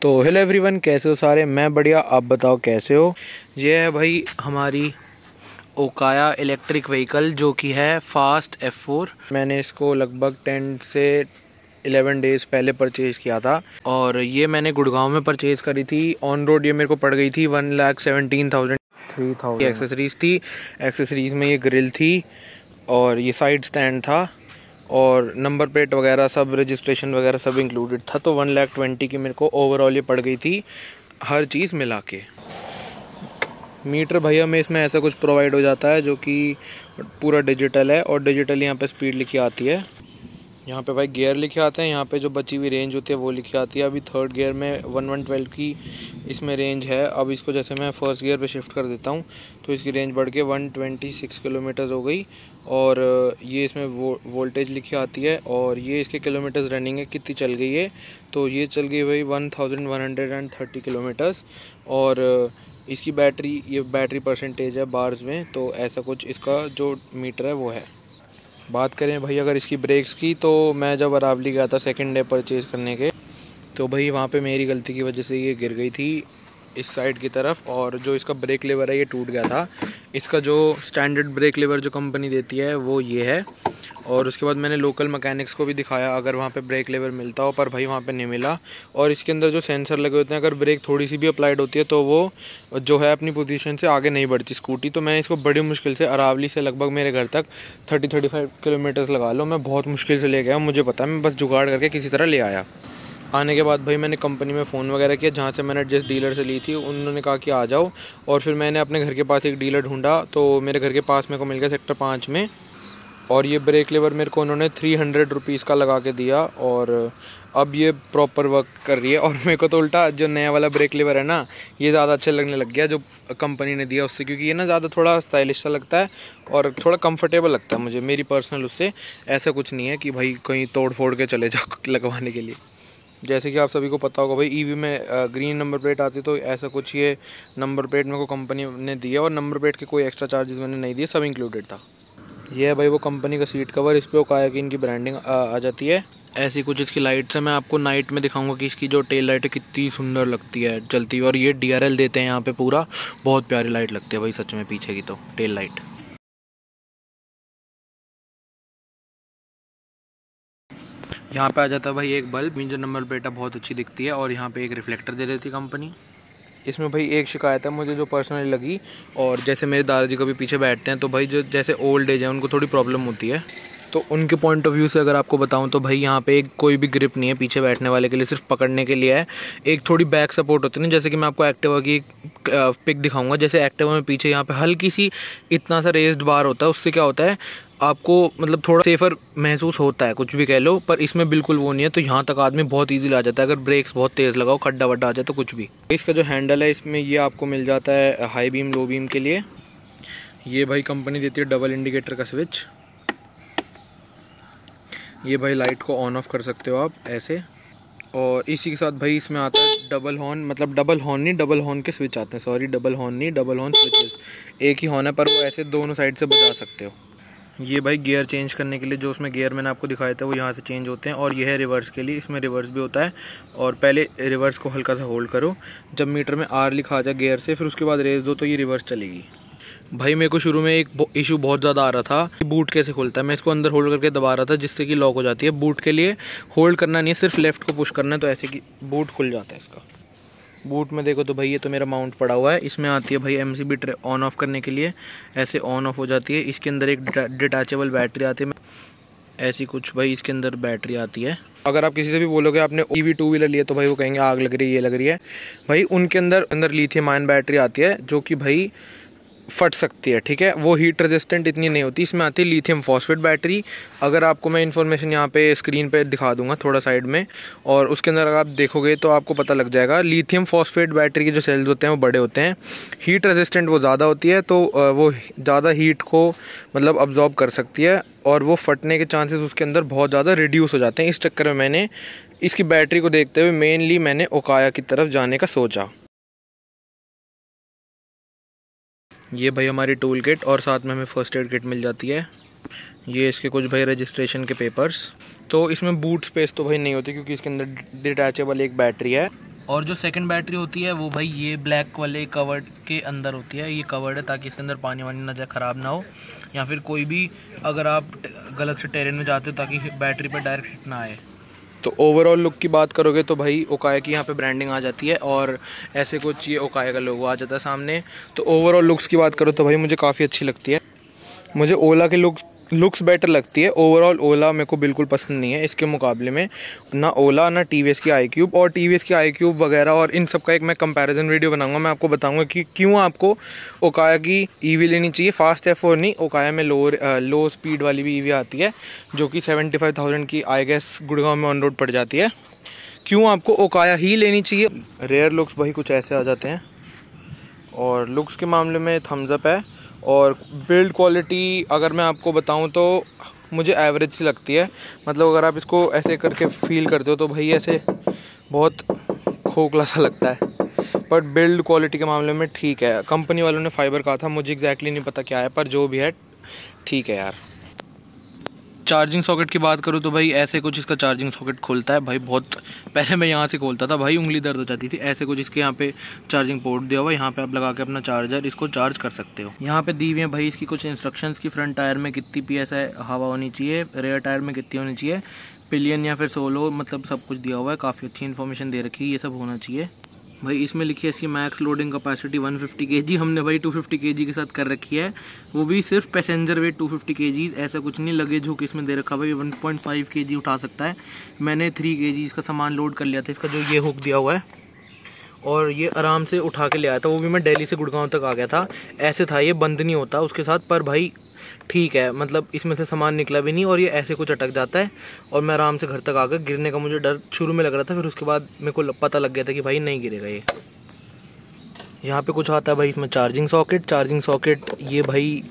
तो hello everyone, कैसे हो सारे। मैं बढ़िया, आप बताओ कैसे हो। ये है भाई हमारी ओकाया इलेक्ट्रिक व्हीकल जो कि है फास्ट F4। मैंने इसको लगभग 10 से 11 डेज़ पहले परचेज़ किया था और ये मैंने गुड़गांव में परचेज़ करी थी। ऑन रोड ये मेरे को पड़ गई थी 1,17,000 3,000। एक्सेसरीज़ थी, एक्सेसरीज़ में ये ग्रिल थी और ये साइड स्टैंड था और नंबर प्लेट वगैरह सब, रजिस्ट्रेशन वगैरह सब इंक्लूडेड था। तो 1,20,000 की मेरे को ओवरऑल ये पड़ गई थी, हर चीज़ मिला के। मीटर भैया में इसमें ऐसा कुछ प्रोवाइड हो जाता है जो कि पूरा डिजिटल है और डिजिटल यहाँ पे स्पीड लिखी आती है। यहाँ पे भाई गियर लिखे आते हैं, यहाँ पे जो बची हुई रेंज होती है वो लिखी आती है। अभी थर्ड गियर में 112 की इसमें रेंज है। अब इसको जैसे मैं फर्स्ट गियर पे शिफ्ट कर देता हूँ तो इसकी रेंज बढ़ के 126 किलोमीटर हो गई। और ये इसमें वोल्टेज लिखी आती है और ये इसके किलोमीटर्स रनिंग है, कितनी चल गई है। तो ये चल गई भाई 1130 किलोमीटर्स। और इसकी बैटरी, ये बैटरी परसेंटेज है बार्स में, तो ऐसा कुछ इसका जो मीटर है वो है। बात करें भाई अगर इसकी ब्रेक्स की, तो मैं जब अरावली गया था सेकंड डे परचेज़ करने के, तो भाई वहाँ पे मेरी गलती की वजह से ये गिर गई थी इस साइड की तरफ और जो इसका ब्रेक लीवर है ये टूट गया था। इसका जो स्टैंडर्ड ब्रेक लीवर जो कंपनी देती है वो ये है। और उसके बाद मैंने लोकल मैकेनिक्स को भी दिखाया अगर वहाँ पे ब्रेक लीवर मिलता हो, पर भाई वहाँ पे नहीं मिला। और इसके अंदर जो सेंसर लगे होते हैं, अगर ब्रेक थोड़ी सी भी अप्लाइड होती है तो वो जो है अपनी पोजीशन से आगे नहीं बढ़ती स्कूटी। तो मैं इसको बड़ी मुश्किल से अरावली से लगभग मेरे घर तक 30-35 किलोमीटर्स लगा लो, मैं बहुत मुश्किल से ले गया। मुझे पता है, मैं बस जुगाड़ करके किसी तरह ले आया। आने के बाद भाई मैंने कंपनी में फ़ोन वगैरह किया जहाँ से मैंने जिस डीलर से ली थी, उन्होंने कहा कि आ जाओ। और फिर मैंने अपने घर के पास एक डीलर ढूंढा, तो मेरे घर के पास मेरे को मिल गया सेक्टर 5 में। और ये ब्रेक लीवर मेरे को उन्होंने 300 रुपीज़ का लगा के दिया और अब ये प्रॉपर वर्क कर रही है। और मेरे को तो उल्टा जो नया वाला ब्रेक लीवर है ना, ये ज़्यादा अच्छा लगने लग गया जो कंपनी ने दिया उससे, क्योंकि ये ना ज़्यादा थोड़ा स्टाइलिश सा लगता है और थोड़ा कंफर्टेबल लगता है मुझे, मेरी पर्सनल उससे। ऐसा कुछ नहीं है कि भाई कहीं तोड़ फोड़ के चले जाओ लगवाने के लिए। जैसे कि आप सभी को पता होगा भाई ईवी में ग्रीन नंबर प्लेट आती है, तो ऐसा कुछ ये नंबर प्लेट मेरे को कंपनी ने दिया और नंबर प्लेट के कोई एक्स्ट्रा चार्जेस मैंने नहीं दिए, सब इंक्लूडेड था। ये है भाई वो कंपनी का सीट कवर, इस पर ओकाया की इनकी ब्रांडिंग आ जाती है। ऐसी कुछ इसकी लाइट्स है, मैं आपको नाइट में दिखाऊंगा कि इसकी जो टेल लाइट है कितनी सुंदर लगती है चलती हुई। और ये DRL देते हैं यहाँ पे पूरा, बहुत प्यारी लाइट लगती है भाई सच में पीछे की तो टेल लाइट। यहाँ पे आ जाता है भाई एक बल्ब, जो नंबर प्लेट बहुत अच्छी दिखती है। और यहाँ पे एक रिफ्लेक्टर दे देती है कंपनी। इसमें भाई एक शिकायत है मुझे जो पर्सनली लगी, और जैसे मेरे दादाजी कभी पीछे बैठते हैं तो भाई जो जैसे ओल्ड एज है उनको थोड़ी प्रॉब्लम होती है, तो उनके पॉइंट ऑफ व्यू से अगर आपको बताऊं तो भाई यहाँ पे कोई भी ग्रिप नहीं है पीछे बैठने वाले के लिए, सिर्फ पकड़ने के लिए है। एक थोड़ी बैक सपोर्ट होती है ना, जैसे कि मैं आपको एक्टिवा की पिक दिखाऊंगा। जैसे एक्टिवा में पीछे यहाँ पे हल्की सी इतना सा रेस्ड बार होता है, उससे क्या होता है आपको मतलब थोड़ा सेफर महसूस होता है, कुछ भी कह लो। पर इसमें बिल्कुल वो नहीं है, तो यहाँ तक आदमी बहुत इजीली आ जाता है अगर ब्रेक्स बहुत तेज़ लगाओ, खड्डा वड्डा आ जाए तो कुछ भी। इसका जो हैंडल है इसमें ये आपको मिल जाता है हाई बीम लो बीम के लिए। ये भाई कंपनी देती है डबल इंडिकेटर का स्विच। ये भाई लाइट को ऑन ऑफ कर सकते हो आप ऐसे। और इसी के साथ भाई इसमें आता है डबल हॉर्न, मतलब डबल हॉर्न नहीं, डबल हॉर्न के स्विच आते हैं, सॉरी डबल हॉर्न नहीं, डबल हॉर्न स्विचेस। एक ही हॉर्न है पर वो ऐसे दोनों साइड से बजा सकते हो। ये भाई गियर चेंज करने के लिए, जो उसमें गियर मैंने आपको दिखाया था वो यहाँ से चेंज होते हैं। और ये है रिवर्स के लिए, इसमें रिवर्स भी होता है। और पहले रिवर्स को हल्का सा होल्ड करो, जब मीटर में R लिखा आ जाए गियर से, फिर उसके बाद रेस दो तो ये रिवर्स चलेगी। भाई मेरे को शुरू में एक इशू बहुत ज़्यादा आ रहा था, बूट कैसे खुलता है। मैं इसको अंदर होल्ड करके दबा रहा था जिससे कि लॉक हो जाती है। बूट के लिए होल्ड करना नहीं है, सिर्फ लेफ्ट को पुश करना है, तो ऐसे कि बूट खुल जाता है इसका। बूट में देखो तो भाई ये तो मेरा माउंट पड़ा हुआ है। इसमें आती है भाई MCB ट्रे ऑन ऑफ करने के लिए, ऐसे ऑन ऑफ हो जाती है। इसके अंदर एक डिटैचेबल बैटरी आती है, ऐसी कुछ भाई इसके अंदर बैटरी आती है। अगर आप किसी से भी बोलोगे आपने EV 2 व्हीलर लिया तो भाई वो कहेंगे आग लग रही है, ये लग रही है। भाई उनके अंदर लिथियम आयन बैटरी आती है जो कि भाई फट सकती है, ठीक है। वो हीट रेजिस्टेंट इतनी नहीं होती। इसमें आती है लिथियम फॉस्फेट बैटरी। अगर आपको मैं इन्फॉर्मेशन यहाँ पे स्क्रीन पे दिखा दूंगा थोड़ा साइड में, और उसके अंदर अगर आप देखोगे तो आपको पता लग जाएगा। लिथियम फॉस्फेट बैटरी के जो सेल्स होते हैं वो बड़े होते हैं, हीट रेजिस्टेंट वो ज़्यादा होती है, तो वो ज़्यादा हीट को मतलब अब्जॉर्ब कर सकती है और वो फटने के चांसेस उसके अंदर बहुत ज़्यादा रिड्यूस हो जाते हैं। इस चक्कर में मैंने इसकी बैटरी को देखते हुए मेनली मैंने ओकाया की तरफ जाने का सोचा। ये भाई हमारी टूल किट, और साथ में हमें फर्स्ट एड किट मिल जाती है। ये इसके कुछ भाई रजिस्ट्रेशन के पेपर्स। तो इसमें बूट स्पेस तो भाई नहीं होती क्योंकि इसके अंदर डिटैचेबल एक बैटरी है। और जो सेकंड बैटरी होती है वो भाई ये ब्लैक वाले कवर्ड के अंदर होती है, ये कवर्ड है ताकि इसके अंदर पानी वानी ना जाए, ख़राब ना हो, या फिर कोई भी अगर आप गलत से टेरेन में जाते हो ताकि बैटरी पर डायरेक्ट हिट ना आए। तो ओवरऑल लुक की बात करोगे तो भाई ओकाया की यहाँ पे ब्रांडिंग आ जाती है और ऐसे कुछ ये ओकाया का लोगो आ जाता है सामने। तो ओवरऑल लुक्स की बात करो तो भाई मुझे काफ़ी अच्छी लगती है, मुझे ओला के लुक्स बेटर लगती है। ओवरऑल ओला मेरे को बिल्कुल पसंद नहीं है इसके मुकाबले में, ना ओला ना टीवीएस की आई क्यूब। और टीवीएस की आई क्यूब वगैरह और इन सब का एक मैं कंपैरिजन वीडियो बनाऊंगा, मैं आपको बताऊंगा कि क्यों आपको ओकाया की ईवी लेनी चाहिए। फास्ट F4 नहीं, ओकाया में लो स्पीड वाली भी ईवी आती है जो कि 75,000 की आई गेस गुड़गांव में ऑन रोड पड़ जाती है। क्यों आपको ओकाया ही लेनी चाहिए। रेयर लुक्स भाई कुछ ऐसे आ जाते हैं और लुक्स के मामले में थम्स अप है। और बिल्ड क्वालिटी अगर मैं आपको बताऊं तो मुझे एवरेज सी लगती है, मतलब अगर आप इसको ऐसे करके फील करते हो तो भाई ऐसे बहुत खोखला सा लगता है, बट बिल्ड क्वालिटी के मामले में ठीक है। कंपनी वालों ने फाइबर कहा था, मुझे एग्जैक्टली नहीं पता क्या है, पर जो भी है ठीक है यार। चार्जिंग सॉकेट की बात करूँ तो भाई ऐसे कुछ इसका चार्जिंग सॉकेट खुलता है भाई, बहुत पहले मैं यहाँ से खोलता था भाई, उंगली दर्द हो जाती थी। ऐसे कुछ इसके यहाँ पे चार्जिंग पोर्ट दिया हुआ है, यहाँ पे आप लगा के अपना चार्जर इसको चार्ज कर सकते हो। यहाँ पे दी हुई है भाई इसकी कुछ इंस्ट्रक्शंस की फ्रंट टायर में कितनी PSI हवा होनी चाहिए, रेयर टायर में कितनी होनी चाहिए, पिलियन या फिर सोलो, मतलब सब कुछ दिया हुआ है। काफ़ी अच्छी इन्फॉर्मेशन दे रखी है, ये सब होना चाहिए भाई। इसमें लिखी है इसकी मैक्स लोडिंग कैपेसिटी 150 kg, हमने भाई 250 kg के साथ कर रखी है, वो भी सिर्फ पैसेंजर वेट 250 kg, ऐसा कुछ नहीं। लगेज हुक इसमें दे रखा भाई 1.5 kg उठा सकता है। मैंने 3 kg इसका सामान लोड कर लिया था, इसका जो ये हुक दिया हुआ है, और ये आराम से उठा के ले आया था, वो भी मैं दिल्ली से गुड़गांव तक आ गया था। ऐसे था, ये बंद नहीं होता उसके साथ, पर भाई ठीक है, मतलब इसमें से सामान निकला भी नहीं और ये ऐसे कुछ अटक जाता है। और मैं आराम से घर तक आ गया, गिरने का मुझे डर शुरू में लग रहा था, फिर उसके बाद मेरे को पता लग गया था कि भाई नहीं गिरेगा ये। यहाँ पे कुछ आता है भाई इसमें चार्जिंग सॉकेट ये भाई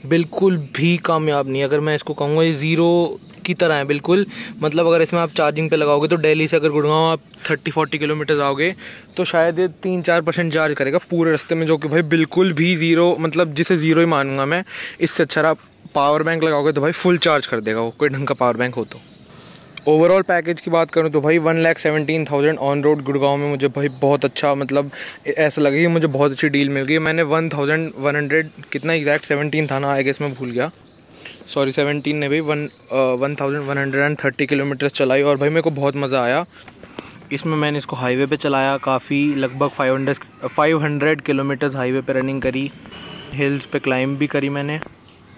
बिल्कुल भी कामयाब नहीं है, अगर मैं इसको कहूँगा ये ज़ीरो की तरह है बिल्कुल। मतलब अगर इसमें आप चार्जिंग पे लगाओगे तो दिल्ली से अगर गुड़गांव आप 30-40 किलोमीटर आओगे तो शायद ये 3-4% चार्ज करेगा पूरे रास्ते में, जो कि भाई बिल्कुल भी ज़ीरो, मतलब जिसे ज़ीरो ही मानूंगा मैं। इससे अच्छा आप पावर बैंक लगाओगे तो भाई फुल चार्ज कर देगा वो, कोई ढंग का पावर बैंक हो तो। ओवरऑल पैकेज की बात करूं तो भाई 1,17,000 ऑन रोड गुड़गांव में मुझे भाई बहुत अच्छा, मतलब ऐसा लगे कि मुझे बहुत अच्छी डील मिल गई। मैंने 1,100 कितना एग्जैक्ट 17 था ना, आई गेस मैं भूल गया, सॉरी 17 ने भाई 1,130 किलोमीटर चलाई और भाई मेरे को बहुत मज़ा आया इसमें। मैंने इसको हाईवे पे चलाया काफ़ी, लगभग 500 किलोमीटर्स हाईवे पे रनिंग करी, हिल्स पे क्लाइंब भी करी मैंने।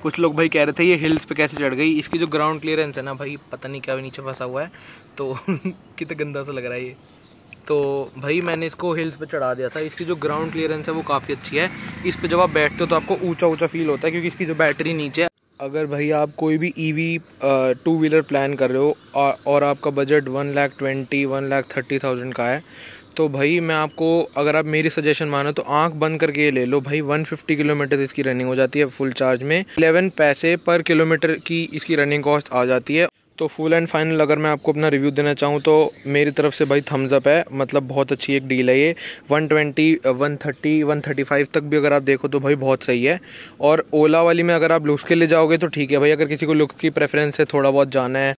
कुछ लोग भाई कह रहे थे ये हिल्स पे कैसे चढ़ गई, इसकी जो ग्राउंड क्लियरेंस है ना भाई, पता नहीं क्या नीचे फंसा हुआ है, तो कितना गंदा सा लग रहा है ये। तो भाई मैंने इसको हिल्स पे चढ़ा दिया था, इसकी जो ग्राउंड क्लियरेंस है वो काफ़ी अच्छी है। इस पे जब आप बैठते हो तो आपको ऊंचा ऊंचा फील होता है क्योंकि इसकी जो बैटरी नीचे है। अगर भाई आप कोई भी ईवी 2 व्हीलर प्लान कर रहे हो और आपका बजट 1,30,000 का है, तो भाई मैं आपको, अगर आप मेरी सजेशन मानो तो आंख बंद करके ये ले लो भाई। 150 किलोमीटर इसकी रनिंग हो जाती है फुल चार्ज में, 11 पैसे पर किलोमीटर की इसकी रनिंग कॉस्ट आ जाती है। तो फुल एंड फाइनल अगर मैं आपको अपना रिव्यू देना चाहूँ तो मेरी तरफ से भाई थम्स अप है, मतलब बहुत अच्छी एक डील है ये। 120, 130, 135 तक भी अगर आप देखो तो भाई बहुत सही है। और ओला वाली में अगर आप लुक्स के लिए जाओगे तो ठीक है भाई, अगर किसी को लुक्स की प्रेफरेंस है, थोड़ा बहुत जाना है